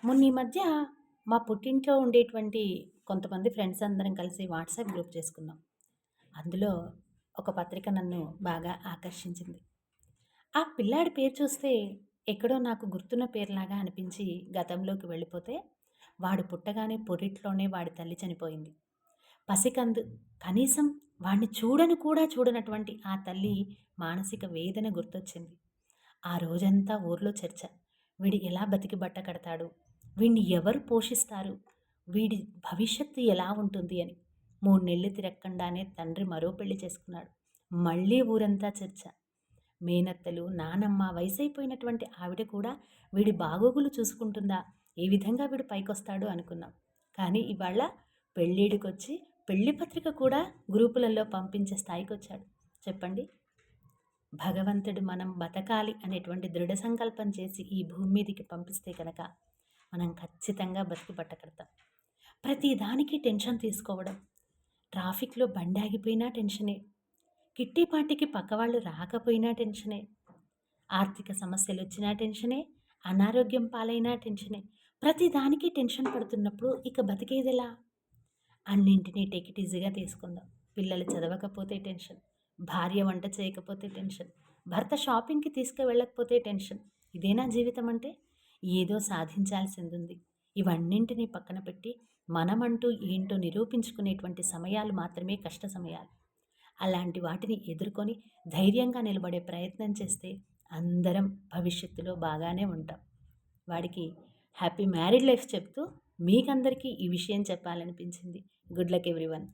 మొన్న ఈ మధ్య మా పుట్టింట్లో ఉండేటువంటి కొంతమంది ఫ్రెండ్స్ అందరం కలిసి వాట్సాప్ గ్రూప్ చేసుకున్నాం. అందులో ఒక పత్రిక నన్ను బాగా ఆకర్షించింది. ఆ పిల్లాడి పేరు చూస్తే ఎక్కడో నాకు గుర్తున్న పేరులాగా అనిపించి గతంలోకి వెళ్ళిపోతే, వాడు పుట్టగానే పురిట్లోనే వాడి తల్లి చనిపోయింది. పసికందు కనీసం వాడిని చూడను కూడా చూడనటువంటి ఆ తల్లి మానసిక వేదన గుర్తొచ్చింది. ఆ రోజంతా ఊర్లో చర్చ. వీడు ఎలా బతికి బట్ట కడతాడు? వీడిని ఎవరు పోషిస్తారు? వీడి భవిష్యత్తు ఎలా ఉంటుంది అని. 3 నెలలు తిరగకుండానే తండ్రి మరో పెళ్లి చేసుకున్నాడు. మళ్ళీ ఊరంతా చర్చ. మేనత్తలు, నానమ్మ, వయసైపోయినటువంటి ఆవిడ కూడా వీడి బాగోగులు చూసుకుంటుందా? ఏ విధంగా వీడు పైకొస్తాడు అనుకున్నాం. కానీ ఇవాళ పెళ్ళిడికొచ్చి పెళ్లి పత్రిక కూడా గ్రూపులలో పంపించే స్థాయికొచ్చాడు. చెప్పండి. భగవంతుడు మనం బతకాలి అనేటువంటి దృఢ సంకల్పం చేసి ఈ భూమి మీదకి పంపిస్తే కనుక మనం ఖచ్చితంగా బతికి బట్టకడతాం. ప్రతి దానికి టెన్షన్ తీసుకోవడం. ట్రాఫిక్‌లో బండాగిపోయినా టెన్షనే. కిట్టి పార్టీకి పక్కవాళ్ళు రాకపోయినా టెన్షనే. ఆర్థిక సమస్యలొచ్చినా టెన్షనే. అనారోగ్యం పాలైనా టెన్షనే. ప్రతి దానికి టెన్షన్ పడుతున్నప్పుడు ఇక బతికేదెలా? అన్నింటినీ టేక్ ఇట్ ఈజీగా తీసుకుందాం. పిల్లలు చదవకపోతే టెన్షన్. భార్య వంట చేయకపోతే టెన్షన్. భర్త షాపింగ్‌కి తీసుకువెళ్ళకపోతే టెన్షన్. ఇదేనా జీవితం అంటే? ఏదో సాధించాల్సిందుంది. ఇవన్నింటినీ పక్కన పెట్టి మనమంటూ ఏంటో నిరూపించుకునేటువంటి సమయాలు మాత్రమే కష్ట సమయాలు. అలాంటి వాటిని ఎదుర్కొని ధైర్యంగా నిలబడే ప్రయత్నం చేస్తే అందరం భవిష్యత్తులో బాగానే ఉంటాం. వాడికి హ్యాపీ మ్యారీడ్ లైఫ్ చెప్తూ మీకందరికీ ఈ విషయం చెప్పాలనిపించింది. Good luck everyone.